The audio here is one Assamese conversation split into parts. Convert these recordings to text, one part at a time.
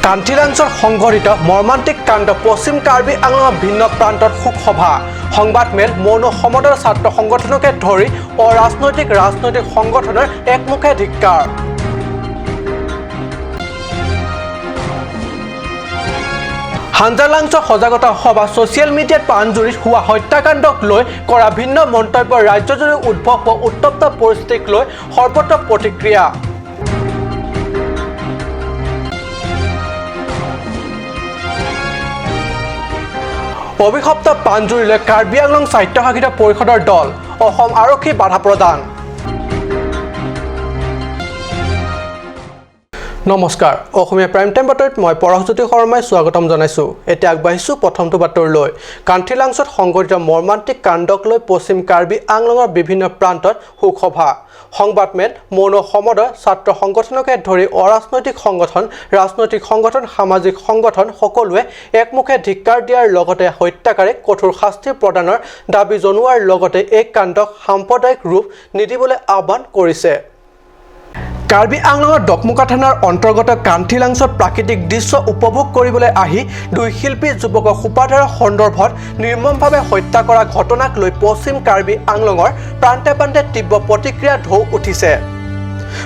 কান্থিলাংছত সংঘটিত মৰ্মান্তিক কাণ্ড পশ্চিম কাৰ্বি আংলঙৰ ভিন্ন প্ৰান্তত শোকসভা সংবাদমেল মৌন সমদল ছাত্ৰ সংগঠনকে ধৰি ৰাজনৈতিক সংগঠনৰ একমুখে ধিক্কাৰ হাঞ্জালাংছ সজাগতা সভা ছ'চিয়েল মিডিয়াত পাঞ্জুৰিত হোৱা হত্যাকাণ্ডক লৈ কৰা ভিন্ন মন্তব্য ৰাজ্যজুৰি উদ্ভৱ হোৱা উত্তপ্ত পৰিস্থিতিক লৈ সৰ্বত্ৰ প্ৰতিক্ৰিয়া অভিশপ্ত পাঞ্জুৰিলৈ কাৰ্বি আংলং স্বায়ত্তশাসিত পৰিষদৰ দল অসম আৰক্ষী বাধা প্ৰদান নমস্কাৰ অসমীয়া প্ৰাইম টাইম বাতৰিত মই পৰহজ্যোতি শৰ্মাই স্বাগতম জনাইছোঁ এতিয়া আগবাঢ়িছোঁ প্ৰথমটো বাতৰিলৈ কান্থিলাংছত সংঘটিত মৰ্মান্তিক কাণ্ডক লৈ পশ্চিম কাৰ্বি আংলঙৰ বিভিন্ন প্ৰান্তত শোকসভা সংবাদমেল মৌন সমদল ছাত্ৰ সংগঠনকে ধৰি ৰাজনৈতিক সংগঠন সামাজিক সংগঠন সকলোৱে একমুখে ধিক্কাৰ দিয়াৰ লগতে হত্যাকাৰীক কঠোৰ শাস্তি প্ৰদানৰ দাবী জনোৱাৰ লগতে এই কাণ্ডক সাম্প্ৰদায়িক ৰূপ নিদিবলৈ আহ্বান কৰিছে কাৰ্বি আংলঙৰ ডকমুকা থানাৰ অন্তৰ্গত কান্থিলাংছত প্ৰাকৃতিক দৃশ্য উপভোগ কৰিবলৈ আহি দুই শিল্পী যুৱকক সোপাধাৰা সন্দৰ্ভত নিৰ্মমভাৱে হত্যা কৰা ঘটনাক লৈ পশ্চিম কাৰ্বি আংলঙৰ প্ৰান্তে প্ৰান্তে তীব্ৰ প্ৰতিক্ৰিয়া ঢৌ উঠিছে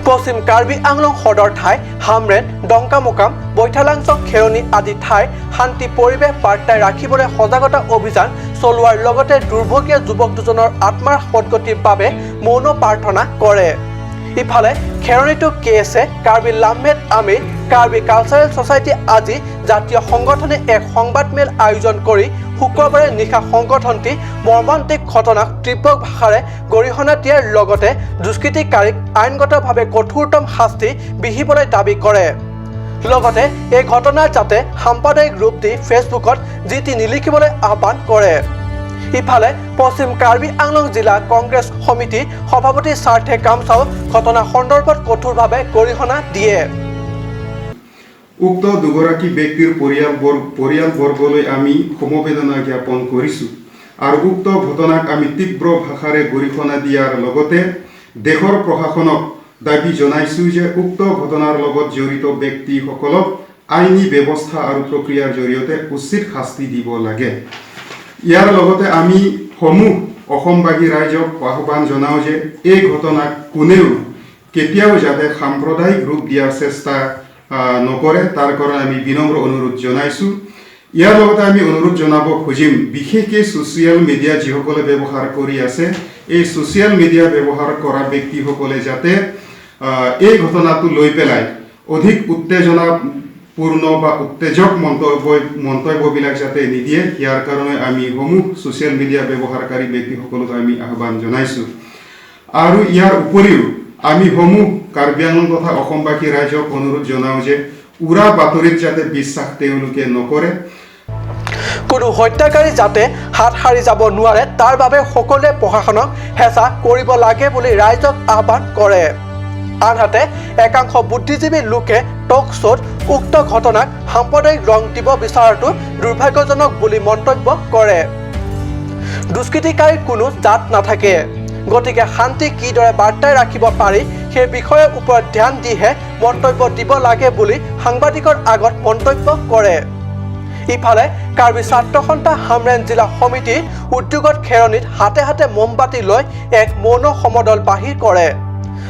পশ্চিম কাৰ্বি আংলং সদৰ ঠাই হামৰেন ডংকামোকাম বৈঠালাংছ খেৰণি আদি ঠাই শান্তি পৰিৱেশ বাৰ্তাই ৰাখিবলৈ সজাগতা অভিযান চলোৱাৰ লগতে দুৰ্ভগীয়া যুৱক দুজনৰ আত্মাৰ সদগতিৰ বাবে মৌন প্ৰাৰ্থনা কৰে ইফালে খেৰণিটো কেএছে কাৰ্বি লামমেট আমিৰ কাৰ্বি কালচাৰেল ছ'চাইটি আজি জাতীয় সংগঠনে এক সংবাদমেল আয়োজন কৰি শুক্ৰবাৰে নিশা সংগঠনটি মৰ্মান্তিক ঘটনাক তীব্ৰ ভাষাৰে গৰিহণা দিয়াৰ লগতে দুষ্কৃতিকাৰীক আইনগতভাৱে কঠোৰতম শাস্তি বিহিবলৈ দাবী কৰে লগতে এই ঘটনাৰ যাতে সাম্প্ৰদায়িক ৰূপ দি ফেচবুকত যি টি নিলিখিবলৈ আহ্বান কৰে ইফালে পশ্চিম কাৰ্বি আংলং জিলা কংগ্ৰেছ সমিতি সভাপতি স্বাৰ্থে কামচাও ঘটনা সন্দৰ্ভত কঠোৰভাৱে গৰিহণা দিয়ে উক্ত দুগৰাকী ব্যক্তিৰ পৰিয়ালবৰ্গলৈ আমি সমবেদনা জ্ঞাপন কৰিছোঁ আৰু উক্ত ঘটনাক আমি তীব্ৰ ভাষাৰে গৰিহণা দিয়াৰ লগতে দেশৰ প্ৰশাসনক দাবী জনাইছোঁ যে উক্ত ঘটনাৰ লগত জড়িত ব্যক্তিসকলক আইনী ব্যৱস্থা আৰু প্ৰক্ৰিয়াৰ জৰিয়তে উচিত শাস্তি দিব লাগে ইয়াৰ লগতে আমি সমূহ অসমবাসী ৰাইজক আহ্বান জনাওঁ যে এই ঘটনাক কোনেও কেতিয়াও যাতে সাম্প্ৰদায়িক ৰূপ দিয়াৰ চেষ্টা নকৰে তাৰ কাৰণে আমি বিনম্ৰ অনুৰোধ জনাইছোঁ ইয়াৰ লগতে আমি অনুৰোধ জনাব খুজিম বিশেষকৈ ছ'চিয়েল মিডিয়া যিসকলে ব্যৱহাৰ কৰি আছে এই ছ'চিয়েল মিডিয়া ব্যৱহাৰ কৰা ব্যক্তিসকলে যাতে এই ঘটনাটো লৈ পেলাই অধিক উত্তেজনাপূৰ্ণ বা উত্তেজক মন্তব্যবিলাক যাতে নিদিয়ে ইয়াৰ কাৰণে আমি সমূহ ছ'চিয়েল মিডিয়া ব্যৱহাৰকাৰী ব্যক্তিসকলক আমি আহ্বান জনাইছোঁ আৰু ইয়াৰ উপৰিও আমি সমূহ কাৰ্বি আংলং তথা অসমবাসী ৰাইজক অনুৰোধ জনাওঁ যে উৰা বাতৰিত যাতে বিশ্বাস তেওঁলোকে নকৰে কোনো হত্যাকাৰী যাতে হাত সাৰি যাব নোৱাৰে তাৰ বাবে সকলোৱে প্ৰশাসনক হেঁচা কৰিব লাগে বুলি ৰাইজক আহ্বান কৰে আনহাতে একাংশ বুদ্ধিজীৱী লোকে টক শ্ব'ত উক্ত ঘটনাক সাম্প্ৰদায়িক ৰং দিব বিচৰাটো দুৰ্ভাগ্যজনক বুলি মন্তব্য কৰে দুষ্কৃতিকাৰীৰ কোনো জাত নাথাকে গতিকে শান্তি কিদৰে বাৰ্তাই ৰাখিব পাৰি সেই বিষয়ৰ ওপৰত ধ্যান দিহে মন্তব্য দিব লাগে বুলি সাংবাদিকৰ আগত মন্তব্য কৰে ইফালে কাৰ্বি ছাত্ৰ সন্থা হামৰেন জিলা সমিতিৰ উদ্যোগত খেৰণিত হাতে হাতে মমবাতি লৈ এক মৌন সমদল বাহিৰ কৰে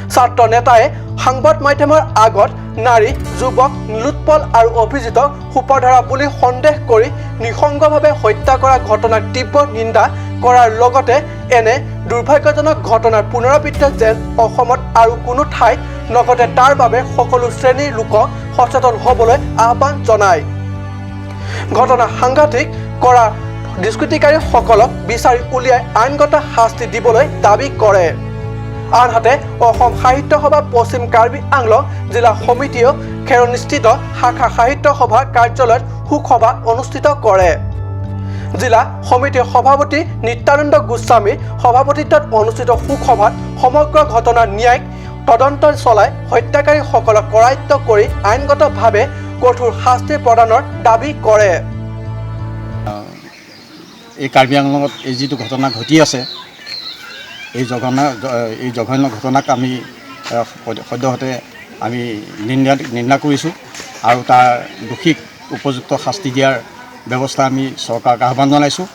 ছাত্ৰ নেতাই সংবাদ মাধ্যমৰ আগত নাৰী যুৱক লুটপল আৰু অভিজিতক সোপাধাৰা বুলি সন্দেহ কৰি নিঃসংগভাৱে হত্যা কৰা ঘটনাক তীব্ৰ নিন্দা কৰাৰ লগতে এনে দুৰ্ভাগ্যজনক ঘটনাৰ পুনৰাবৃত্তি যেন অসমত আৰু কোনো ঠাইত নঘটে তাৰ বাবে সকলো শ্ৰেণীৰ লোকক সচেতন হ'বলৈ আহ্বান জনায় ঘটনা সাংঘাতিক কৰা দুষ্কৃতিকাৰীসকলক বিচাৰি উলিয়াই আইনগত শাস্তি দিবলৈ দাবী কৰে আনহাতে অসম সাহিত্য সভা পশ্চিম কাৰ্বি আংলং জিলা সমিতিয়েও খেৰণিস্থিত শাখা সাহিত্য সভাৰ কাৰ্যালয়ত শোকসভা অনুষ্ঠিত কৰে জিলা সমিতিৰ সভাপতি নিত্যানন্দ গোস্বামীৰ সভাপতিত্বত অনুষ্ঠিত শোকসভাত সমগ্ৰ ঘটনাৰ ন্যায়িক তদন্ত চলাই হত্যাকাৰীসকলক কৰায়ত্ব কৰি আইনগতভাৱে কঠোৰ শাস্তি প্ৰদানৰ দাবী কৰে এই কাৰ্বি আংলঙত এই যিটো ঘটনা ঘটি আছে এই জঘন্য ঘটনাক আমি সদ্যহতে আমি নিন্দা কৰিছোঁ আৰু তাৰ দোষীক উপযুক্ত শাস্তি দিয়াৰ ব্যৱস্থা আমি চৰকাৰক আহ্বান জনাইছোঁ।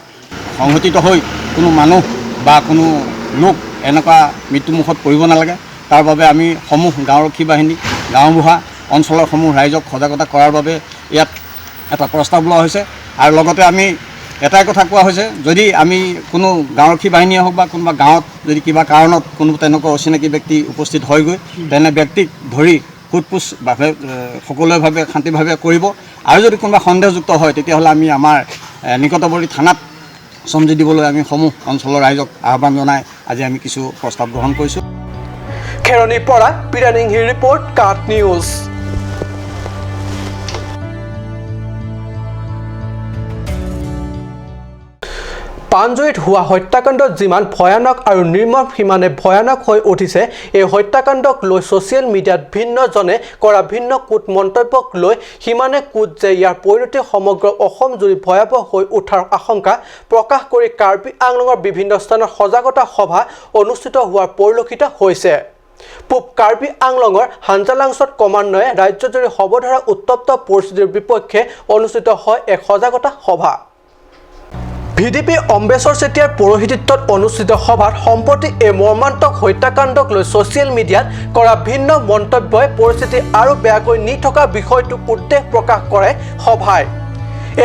সংগঠিত হৈ কোনো মানুহ বা কোনো লোক এনেকুৱা মৃত্যুমুখত পৰিব নালাগে। তাৰ বাবে আমি গাঁওৰক্ষী বাহিনী, গাঁওবুঢ়া অঞ্চলৰ ৰাইজক সজাগতা কৰাৰ বাবে ইয়াত এটা প্ৰস্তাৱ লোৱা হৈছে। আৰু লগতে আমি এটাই কথা কোৱা হৈছে, যদি আমি কোনো গাঁওৰক্ষী বাহিনীয়ে হওক বা কোনোবা গাঁৱত যদি কিবা কাৰণত কোনো তেনেকুৱা অচিনাকি ব্যক্তি উপস্থিত হয়গৈ, তেনে ব্যক্তিক ধৰি সোধপোছভাৱে সকলোভাৱে শান্তিভাৱে কৰিব। আৰু যদি কোনোবা সন্দেহযুক্ত হয় তেতিয়াহ'লে আমি আমাৰ নিকটৱৰ্তী থানাত চমজি দিবলৈ আমি অঞ্চলৰ ৰাইজক আহ্বান জনাই আজি আমি কিছু প্ৰস্তাৱ গ্ৰহণ কৰিছোঁ। খেৰণীৰ পৰা পিৰানিংহি ৰিপৰ্ট, কাট নিউজ। পাঞ্জুৰিত হোৱা হত্যাকাণ্ড যিমান ভয়ানক আৰু নিৰ্মম সিমানে ভয়ানক হৈ উঠিছে এই হত্যাকাণ্ডক লৈ ছ'চিয়েল মিডিয়াত ভিন্নজনে কৰা ভিন্ন কুট মন্তব্যক লৈ সিমানে কুট যে ইয়াৰ পৰিণতি সমগ্ৰ অসম জুৰি ভয়াৱহ হৈ উঠাৰ আশংকা প্ৰকাশ কৰি কাৰ্বি আংলঙৰ বিভিন্ন স্থানত সজাগতা সভা অনুষ্ঠিত হোৱাৰ পৰিলক্ষিত হৈছে। পূব কাৰ্বি আংলঙৰ হাঞ্জালাংছত ক্ৰমান্বয়ে ৰাজ্যজুৰি সৰ্বধাৰা উত্তপ্ত পৰিস্থিতিৰ বিপক্ষে অনুষ্ঠিত হয় এক সজাগতা সভা। ভিডিপি অম্বেশ্বৰ চেতিয়াৰ পৌৰোহিত্যত অনুষ্ঠিত সভাত সম্প্ৰতি এই মৰ্মান্তক হত্যাকাণ্ডক লৈ ছ'চিয়েল মিডিয়াত কৰা ভিন্ন মন্তব্যই পৰিস্থিতি আৰু বেয়াকৈ নি থকা বিষয়টোক উদ্বেগ প্ৰকাশ কৰে সভাই।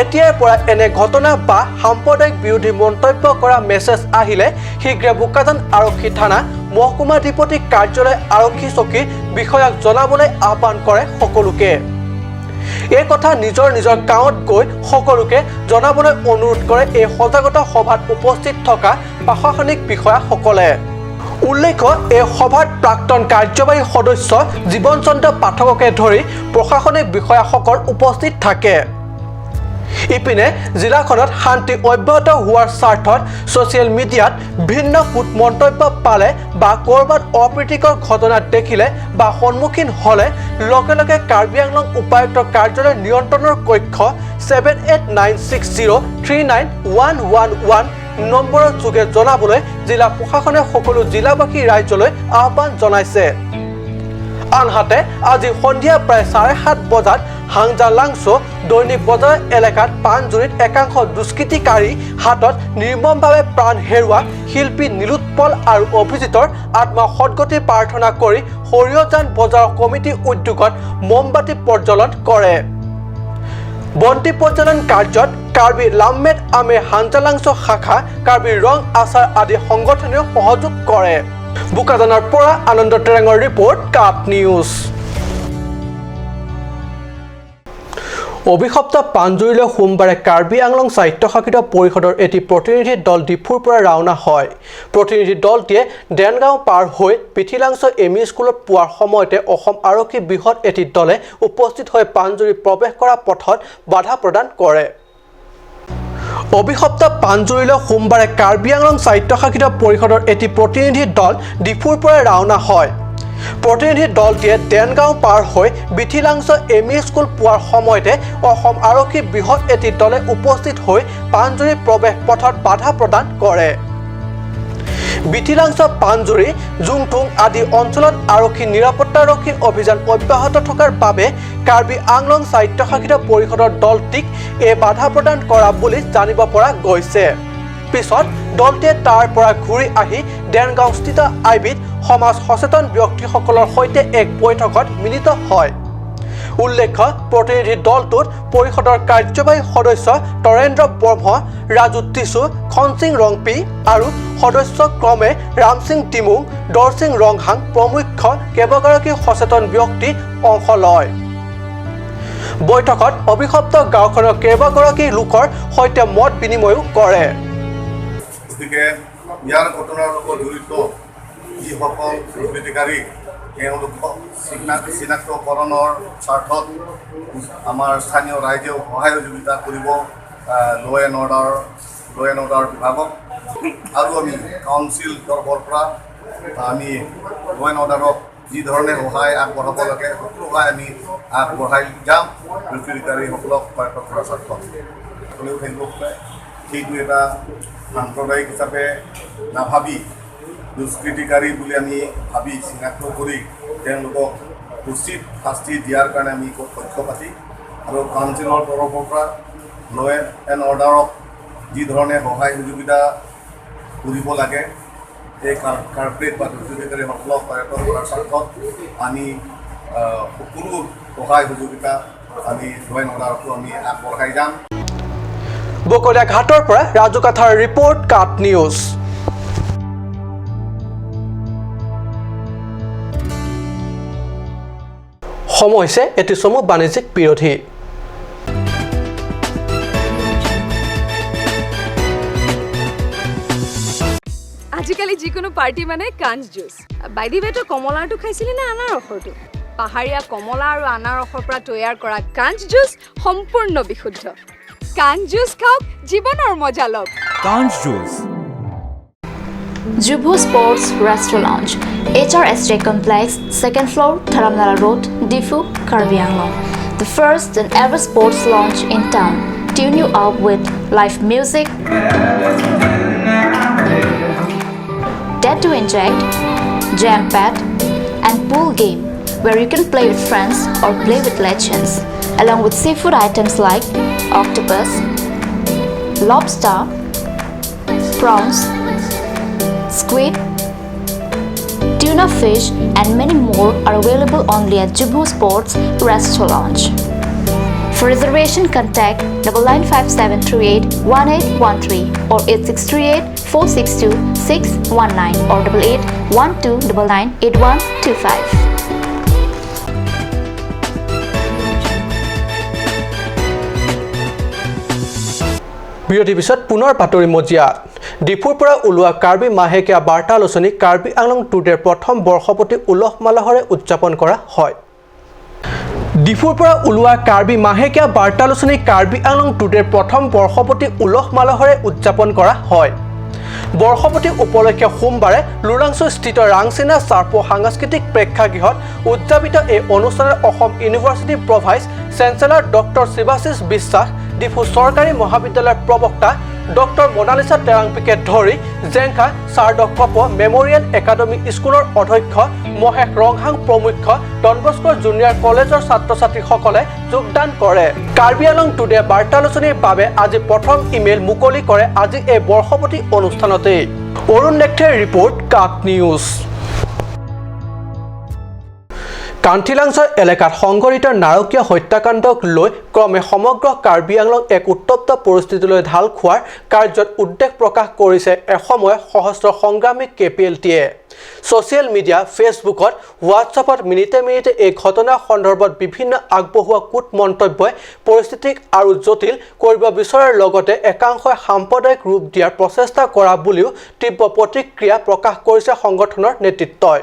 এতিয়াৰ পৰা এনে ঘটনা বা সাম্প্ৰদায়িক বিৰোধী মন্তব্য কৰা মেছেজ আহিলে শীঘ্ৰে বোকাজান আৰক্ষী থানা, মহকুমাধিপতি কাৰ্যালয়, আৰক্ষী চকীৰ বিষয়াক জনাবলৈ আহ্বান কৰে সকলোকে। এই কথা নিজৰ নিজৰ গাঁৱত গৈ সকলোকে জনাবলৈ অনুৰোধ কৰে এই সজাগতা সভাত উপস্থিত থকা প্ৰশাসনিক বিষয়াসকলে। উল্লেখ্য, এই সভাত প্ৰাক্তন কাৰ্যবাহী সদস্য জীৱন চন্দ্ৰ পাঠককে ধৰি প্ৰশাসনিক বিষয়াসকল উপস্থিত থাকে। ইপিনে জিলাখনত শান্তি অব্যাহত হোৱাৰ স্বাৰ্থত ছ'চিয়েল মিডিয়াত ভিন্ন কুট মন্তব্য পালে বা ক'ৰবাত অপ্ৰীতিকৰ ঘটনা দেখিলে বা সন্মুখীন হ'লে লগে লগে কাৰ্বি আংলং উপায়ুক্ত কাৰ্যালয় নিয়ন্ত্ৰণৰ কক্ষ 7896039111 নম্বৰৰ যোগে জনাবলৈ জিলা প্ৰশাসনে সকলো জিলাবাসী ৰাইজলৈ আহ্বান জনাইছে। আনহাতে আজি সন্ধিয়া প্ৰায় 7:30 বজাত হাংজালাংছো দৈনিক বজাৰ এলেকাত পাঞ্জুৰিত একাংশ দুষ্কৃতিকাৰী হাতত নিৰ্মমভাৱে প্ৰাণ হেৰুওৱা শিল্পী নীলোৎপল আৰু অভিজিতৰ আত্মা সদ্গতি প্ৰাৰ্থনা কৰি সৰিয়জান বজাৰ কমিটি উদ্যোগত মমবাতি প্ৰজ্বলন কৰে। বন্তি প্ৰজ্বলন কাৰ্যত কাৰ্বি লামমেট আমে হাঞ্জালাংছো শাখা, কাৰ্বি ৰং আচাৰ আদি সংগঠনেও সহযোগ কৰে। বোকাজানৰ পৰা আনন্দ টেৰেঙৰ ৰিপৰ্ট, কাট নিউজ। অভিশপ্ত পাঞ্জুৰিলৈ সোমবাৰে কাৰ্বি আংলং স্বায়ত্তশাসিত পৰিষদৰ এটি প্ৰতিনিধি দল ডিফুৰ পৰা ৰাওনা হয়। প্ৰতিনিধি দলটিয়ে দেনগাঁও পাৰ হৈ পিঠিলাংছ এমই স্কুলত পোৱাৰ সময়তে অসম আৰক্ষী বৃহৎ এটি দলে উপস্থিত হৈ পাঞ্জুৰি প্ৰৱেশ কৰা পথত বাধা প্ৰদান কৰে। অভিশপ্ত পাঞ্জুৰিলৈ সোমবাৰে কাৰ্বি আংলং স্বায়ত্তশাসিত পৰিষদৰ এটি প্ৰতিনিধি দল ডিফুৰ পৰা ৰাওনা হয়। প্ৰতিনিধি দলটিয়ে দেনগাঁও পাৰ হৈ বিঠিলাংছ এমই স্কুল পোৱাৰ সময়তে অসম আৰক্ষী বৃহৎ এটি দলে উপস্থিত হৈ পাঞ্জুৰি প্ৰৱেশ পথত বাধা প্ৰদান কৰে। বিঠিলাংছ, পাঞ্জুৰি, জুংথুং আদি অঞ্চলত আৰক্ষী নিৰাপত্তাৰক্ষীৰ অভিযান অব্যাহত থকাৰ বাবে কাৰ্বি আংলং স্বায়ত্তশাসিত পৰিষদৰ দলটিক এই বাধা প্ৰদান কৰা বুলি জানিব পৰা গৈছে। পিছত দলটিয়ে তাৰ পৰা ঘূৰি আহি দেনগাঁওস্থিত আইবিত সমাজ সচেতন ব্যক্তিসকলৰ সৈতে এক বৈঠকত মিলিত হয়। উল্লেখ্য, প্ৰতিনিধি দলটোত পৰিষদৰ কাৰ্যবাহী সদস্য তৰেন্দ্ৰ ব্ৰহ্ম, ৰাজু টিছু, খনসিং ৰংপি আৰু সদস্য ক্ৰমে ৰামসিং টিমুং, দৰসিং ৰংহাং প্ৰমুখ কেইবাগৰাকী সচেতন ব্যক্তি অংশ লয়। বৈঠকত অভিশপ্ত গাঁওখনৰ কেইবাগৰাকী লোকৰ সৈতে মত বিনিময়ো কৰে। গতিকে ইয়াৰ ঘটনাৰ লগত জড়িত যিসকল দুষ্কৃতিকাৰী তেওঁলোকক চিনাক্তকৰণৰ স্বাৰ্থত আমাৰ স্থানীয় ৰাইজেও সহায় সহযোগিতা কৰিব ল' এণ্ড অৰ্ডাৰ বিভাগক। আৰু আমি কাউন্সিল তৰফৰ পৰা আমি ল' এণ্ড অৰ্ডাৰক যি ধৰণে সহায় আগবঢ়াব লাগে সকলো সহায় আমি আগবঢ়াই যাম দুষ্কৃতিকাৰীসকলক সহায় কৰাৰ স্বাৰ্থত। সকলেও থাকিব পাৰে, সেইটো এটা সাম্প্ৰদায়িক হিচাপে নাভাবি দুষ্কৃতিকাৰী বুলি আমি ভাবি চিনাক্ত কৰি তেওঁলোকক উচিত শাস্তি দিয়াৰ কাৰণে আমি পক্ষপাতি আৰু কাউন্সিলৰ তৰফৰ পৰা ল' এণ্ড অৰ্ডাৰক যি ধৰণে সহায় সহযোগিতা কৰিব লাগে এই কাৰ্পৰেট বা দুৰ্যোগীকাৰীসকলক সহায়তা কৰাৰ স্বাৰ্থত আমি সকলো সহায় সহযোগিতা আমি ল' এণ্ড অৰ্ডাৰকো আমি আগবঢ়াই যাম। বকলীয়া ঘাটৰ পৰা ৰাজু কাঠাৰ ৰিপৰ্ট কাট নিউজ। সময় হৈছে এটি চমু বাণিজ্যিক বিৰতি। আজিকালি যিকোনো পাৰ্টি মানে কাঞ্চ জুচ। বাইদি বেটো কমলাটো খাইছিলি নে আনাৰসৰটো? পাহাৰীয়া কমলা আৰু আনাৰসৰ পৰা তৈয়াৰ কৰা কাঞ্চ জুচ সম্পূৰ্ণ বিশুদ্ধ। কাঞ্চ জুচ খাওক, জীৱনৰ মজা লওক। Conch Juice. Jubo Sports Restaurant Lounge, HRSJ Complex, 2nd floor, Dharamnala Road, Difu, Karbi Anglong. The first and ever sports lounge in town. Tune you up with live music, Dead to Inject, Jam Pad, and pool game where you can play with friends or play with legends, along with seafood items like octopus, lobster, prawns, squid, tuna fish, and many more are available only at Jubo Sports Restaurant Lounge. For reservation, contact 9957381813 or 8638462619 or 8812998125. বিৰতিৰ পিছত পুনৰ বাতৰি মজিয়াত। ডিফুৰ পৰা ওলোৱা কাৰ্বি মাহেকীয়া বাৰ্তা আলোচনী কাৰ্বি আংলং টুডেৰ প্ৰথম বৰ্ষপূৰ্তি উলহ মালহেৰে উদযাপন কৰা হয়। ডিফুৰ পৰা ওলোৱা কাৰ্বি মাহেকীয়া বাৰ্তা আলোচনী কাৰ্বি আংলং টুডেৰ প্ৰথম বৰ্ষপূৰ্তি উলহ মালহেৰে উদযাপন কৰা হয়। বৰ্ষপূৰ্তি উপলক্ষে সোমবাৰে লুৰাংচুস্থিত ৰাংচিনা চাৰ্পো সাংস্কৃতিক প্ৰেক্ষাগৃহত উদযাপিত এই অনুষ্ঠানত অসম ইউনিভাৰ্চিটি প্ৰভাইচ চেঞ্চেলৰ ডক্টৰ শিৱাশিষ বিশ্বাস, ডিফু চৰকাৰী মহাবিদ্যালয়ৰ প্ৰবক্তা ডক্টৰ মনালিছা টেৰাংপিকে ধৰি জেংখা চাৰদক কপ মেমৰিয়েল একাডেমী স্কুলৰ অধ্যক্ষ মহেশ ৰংহাং প্ৰমুখ্য ডনবস্কো জুনিয়ৰ কলেজৰ ছাত্ৰ ছাত্ৰীসকলে যোগদান কৰে। কাৰ্বি আংলং টুডে বাৰ্তা আলোচনীৰ বাবে আজি প্ৰথম ইমেইল মুকলি কৰে আজি এই বৰ্ষপূৰ্তি অনুষ্ঠানতে। অৰুণ নেক্টেৰ ৰিপৰ্ট কাট নিউজ। কান্থিলাংছৰ এলেকাত সংঘটিত নাৰকীয় হত্যাকাণ্ডক লৈ ক্ৰমে সমগ্ৰ কাৰ্বি আংলং এক উত্তপ্ত পৰিস্থিতিলৈ ঢাল খোৱাৰ কাৰ্যত উদ্বেগ প্ৰকাশ কৰিছে এসময়ত সহস্ৰ সংগ্ৰামী KPLTয়ে। ছ'চিয়েল মিডিয়া, ফেচবুকত, হোৱাটছআপত মিনিটে মিনিটে এই ঘটনাৰ সন্দৰ্ভত বিভিন্ন আগবঢ়োৱা কূট মন্তব্যই পৰিস্থিতিক আৰু জটিল কৰিব বিচৰাৰ লগতে একাংশই সাম্প্ৰদায়িক ৰূপ দিয়াৰ প্ৰচেষ্টা কৰা বুলিও তীব্ৰ প্ৰতিক্ৰিয়া প্ৰকাশ কৰিছে সংগঠনৰ নেতৃত্বই।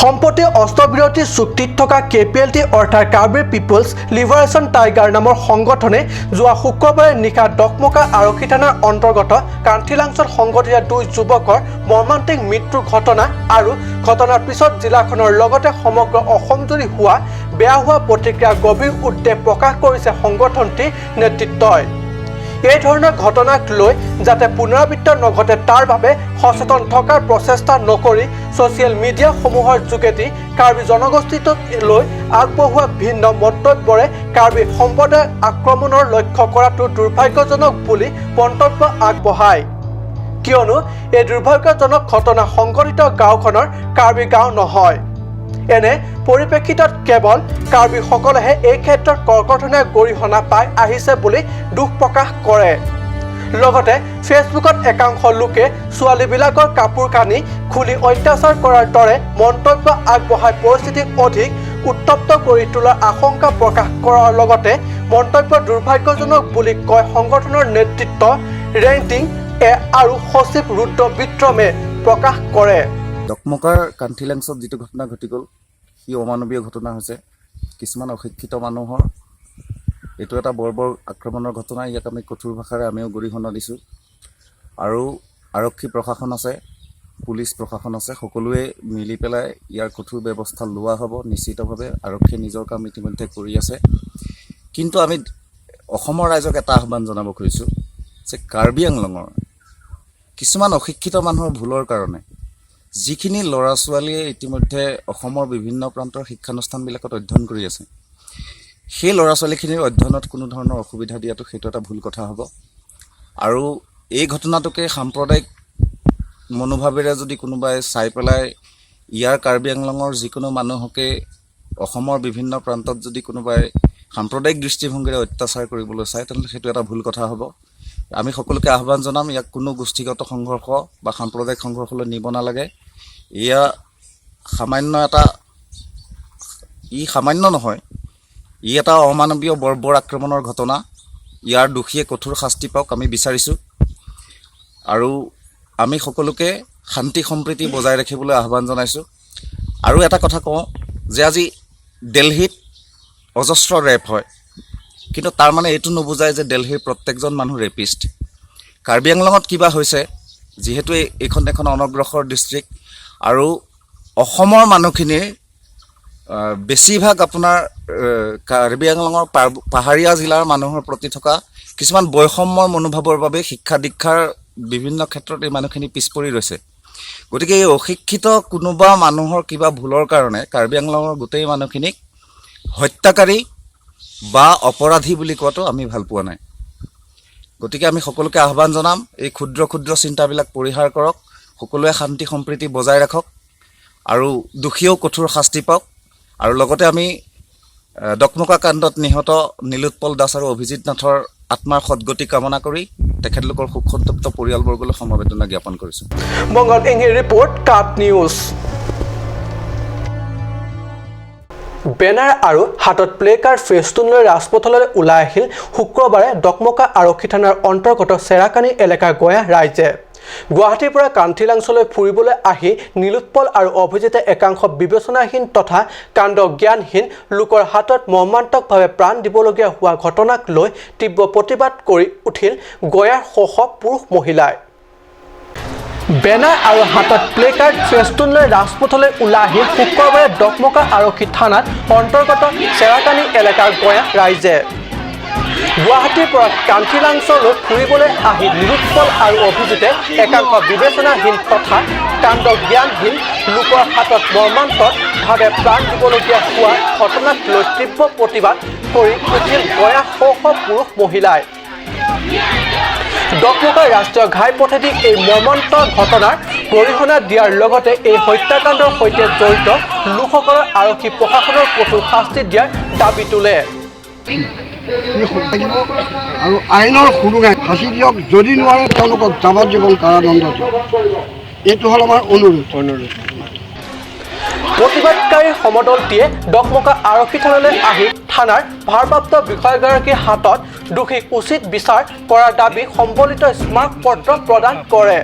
সম্প্ৰতি অস্ত্ৰবিৰতি চুক্তিত থকা KPLT অৰ্থাৎ কাৰ্বি পিপলছ লিবাৰেশ্যন টাইগাৰ নামৰ সংগঠনে যোৱা শুক্ৰবাৰে নিশা ডকমকা আৰক্ষী থানাৰ অন্তৰ্গত কান্থিলাংছত সংঘটিত 2 যুৱকৰ মৰ্মান্তিক মৃত্যুৰ ঘটনা আৰু ঘটনাৰ পিছত জিলাখনৰ লগতে সমগ্ৰ অসমজুৰি বেয়া হোৱা প্ৰতিক্ৰিয়া গভীৰ উদ্বেগ প্ৰকাশ কৰিছে সংগঠনটিৰ নেতৃত্বই। এই ধৰণৰ ঘটনাক লৈ যাতে পুনৰাবৃত্তি নঘটে তাৰ বাবে সচেতন থকাৰ প্ৰচেষ্টা নকৰি ছ'চিয়েল মিডিয়াসমূহৰ যোগেদি কাৰ্বি জনগোষ্ঠীটোক লৈ আগবঢ়োৱা ভিন্ন মন্তব্যৰে কাৰ্বি সম্প্ৰদায়ক আক্ৰমণৰ লক্ষ্য কৰাটো দুৰ্ভাগ্যজনক বুলি মন্তব্য আগবঢ়ায়। কিয়নো এই দুৰ্ভাগ্যজনক ঘটনা সংঘটিত গাঁওখনৰ কাৰ্বি গাঁও নহয়। এনে পৰিপ্ৰেক্ষিতত কেৱল কাৰ্বিসকলেহে এই ক্ষেত্ৰত কৰ্কটনে গৰিহণা পাই আহিছে বুলি দুখ প্ৰকাশ কৰে। লগতে ফেচবুকত একাংশ লোকে ছোৱালীবিলাকৰ কাপোৰ কানি খুলি অত্যাচাৰ কৰাৰ দৰে মন্তব্য আগবঢ়াই পৰিস্থিতিক অধিক উত্তপ্ত কৰি তোলাৰ আশংকা প্ৰকাশ কৰাৰ লগতে মন্তব্য দুৰ্ভাগ্যজনক বুলি কয় সংগঠনৰ নেতৃত্ব ৰেংটিং আৰু সচিব ৰুদ্ৰ বিক্ৰমে প্ৰকাশ কৰে। ডকমকাৰ কান্থিলাংছত যিটো ঘটনা ঘটি গ'ল সি অমানৱীয় ঘটনা হৈছে। কিছুমান অশিক্ষিত মানুহৰ এইটো এটা বৰ আক্ৰমণৰ ঘটনা। ইয়াক আমি কঠোৰ ভাষাৰে আমিও গৰিহণা দিছোঁ। আৰু আৰক্ষী প্ৰশাসন আছে, পুলিচ প্ৰশাসন আছে, সকলোৱে মিলি পেলাই ইয়াৰ কঠোৰ ব্যৱস্থা লোৱা হ'ব। নিশ্চিতভাৱে আৰক্ষীয়ে নিজৰ কাম ইতিমধ্যে কৰি আছে। কিন্তু আমি অসমৰ ৰাইজক এটা আহ্বান জনাব খুজিছোঁ যে কাৰ্বি আংলঙৰ কিছুমান অশিক্ষিত মানুহৰ ভুলৰ কাৰণে যিখিনি ল'ৰা ছোৱালীয়ে ইতিমধ্যে অসমৰ বিভিন্ন প্ৰান্তৰ শিক্ষানুষ্ঠানবিলাকত অধ্যয়ন কৰি আছে, সেই ল'ৰা ছোৱালীখিনিৰ অধ্যয়নত কোনো ধৰণৰ অসুবিধা দিয়াটো সেইটো এটা ভুল কথা হ'ব। আৰু এই ঘটনাটোকে সাম্প্ৰদায়িক মনোভাৱেৰে যদি কোনোবাই চাই পেলাই ইয়াৰ কাৰ্বি আংলঙৰ যিকোনো মানুহকে অসমৰ বিভিন্ন প্ৰান্তত যদি কোনোবাই সাম্প্ৰদায়িক দৃষ্টিভংগীৰে অত্যাচাৰ কৰিবলৈ চায়, তেনেহ'লে সেইটো এটা ভুল কথা হ'ব। আমি সকলোকে আহ্বান জনাম, ইয়াক কোনো গোষ্ঠীগত সংঘৰ্ষ বা সাম্প্ৰদায়িক সংঘৰ্ষলৈ নিব নালাগে। এয়া সামান্য নহয়, ই এটা অমানৱীয় বৰ্বৰ আক্ৰমণৰ ঘটনা। ইয়াৰ দোষীয়ে কঠোৰ শাস্তি পাওক আমি বিচাৰিছোঁ। আৰু আমি সকলোকে শান্তি সম্প্ৰীতি বজাই ৰাখিবলৈ আহ্বান জনাইছোঁ। আৰু এটা কথা কওঁ যে আজি দিল্লীত অজস্ৰ ৰেপ হয়, কিন্তু তাৰ মানে এইটো নুবুজায় যে দিল্লীৰ প্ৰত্যেকজন মানুহ ৰেপিষ্ট। কাৰ্বি আংলঙত কিবা হৈছে, যিহেতু এইখন এখন অনগ্ৰসৰ ডিষ্ট্ৰিক্ট আৰু অসমৰ মানুহখিনিৰ বেছিভাগ আপোনাৰ কাৰ্বি আংলঙৰ পাহাৰীয়া জিলাৰ মানুহৰ প্ৰতি থকা কিছুমান বৈষম্যৰ মনোভাৱৰ বাবে শিক্ষা দীক্ষাৰ বিভিন্ন ক্ষেত্ৰত এই মানুহখিনি পিছ পৰি ৰৈছে। গতিকে এই অশিক্ষিত কোনোবা মানুহৰ কিবা ভুলৰ কাৰণে কাৰ্বি আংলঙৰ গোটেই মানুহখিনিক হত্যাকাৰী বা অপৰাধী বুলি কোৱাটো আমি ভাল পোৱা নাই। গতিকে আমি সকলোকে আহ্বান জনাম, এই ক্ষুদ্ৰ ক্ষুদ্ৰ চিন্তাবিলাক পৰিহাৰ কৰক, সকলোৱে শান্তি সম্প্ৰীতি বজাই ৰাখক আৰু দোষীয়েও কঠোৰ শাস্তি পাওক। আৰু লগতে আমি ডকমকা কাণ্ডত নিহত নীলোৎপল দাস আৰু অভিজিত নাথৰ আত্মাৰ সদগতি কামনা কৰি তেখেতলোকৰ শোকসন্তপ্ত পৰিয়ালবৰ্গলৈ সমবেদনা জ্ঞাপন কৰিছোঁ। বংগত এংহি ৰিপৰ্ট কাট নিউজ। বেনাৰ আৰু হাতত প্লে কাৰ্ড ফেষ্টুন লৈ ৰাজপথলৈ ওলাই আহিল শুক্ৰবাৰে ডকমকা আৰক্ষী থানাৰ অন্তৰ্গত চেৰাকানি এলেকাৰ গঞা ৰাইজে। গুৱাহাটীৰ পৰা কান্থিলাংছলৈ ফুৰিবলৈ আহি নীলোৎপল আৰু অভিজিতে একাংশ বিবেচনাহীন তথা কাণ্ড জ্ঞানহীন লোকৰ হাতত মৰ্মান্তকভাৱে প্ৰাণ দিবলগীয়া হোৱা ঘটনাক লৈ তীব্ৰ প্ৰতিবাদ কৰি উঠিল গঞাৰ শ পুৰুষ মহিলাই। বেনাৰ আৰু হাতত প্লে কাৰ্ড ফেষ্টুন লৈ ৰাজপথলৈ ওলাই আহি শুক্ৰবাৰে ডকমকা আৰক্ষী থানাত অন্তৰ্গত চেৰাকানি এলেকাৰ গঞা ৰাইজে। গুৱাহাটীৰ পৰা কান্থিলাংছলৈ ফুৰিবলৈ আহি নীলোৎপল আৰু অভিজিতে একাংশ বিবেচনাহীন তথা কাণ্ড জ্ঞানহীন লোকৰ হাতত মৰ্মান্তকভাৱে প্ৰাণ দিবলগীয়া হোৱা ঘটনাক লৈ তীব্ৰ প্ৰতিবাদ কৰি উঠিল গঞা শ পুৰুষ মহিলাই। ডকমকা ৰাষ্ট্ৰীয় ঘাইপথেদি এই মৰ্মান্তৰ ঘটনাৰ গৰিহণা দিয়াৰ লগতে এই হত্যাকাণ্ডৰ সৈতে জড়িত লোকসকলৰ আৰক্ষী প্ৰশাসনৰ কঠোৰ শাস্তি দিয়াৰ দাবী তোলে। আৰু আইনৰ সুৰুঙাই ফাঁচি দিয়ক, যদি নোৱাৰে তেওঁলোকক যাৱজ্জীৱন কাৰাদণ্ড দিয়ক। এইটো হ'ল আমাৰ অনুৰোধ। প্ৰতিবাদকাৰী সমদলটিয়ে ডকমকা আৰক্ষী থানালৈ আহি থানাৰ ভাৰপ্ৰাপ্ত বিষয়াগৰাকীৰ হাতত দোষীক উচিত বিচাৰ কৰাৰ দাবী সম্বলিত স্মাৰক পত্ৰ প্ৰদান কৰে।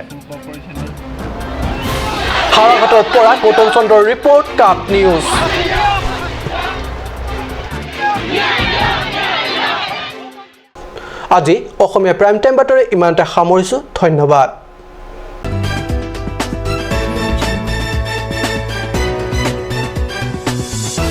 হাৰাঘাটৰ পৰা গৌতম চন্দ্ৰৰ ৰিপৰ্ট কাট নিউজ। আজি অসমীয়া প্ৰাইম টাইম বাতৰি ইমানতে সামৰিছোঁ। ধন্যবাদ।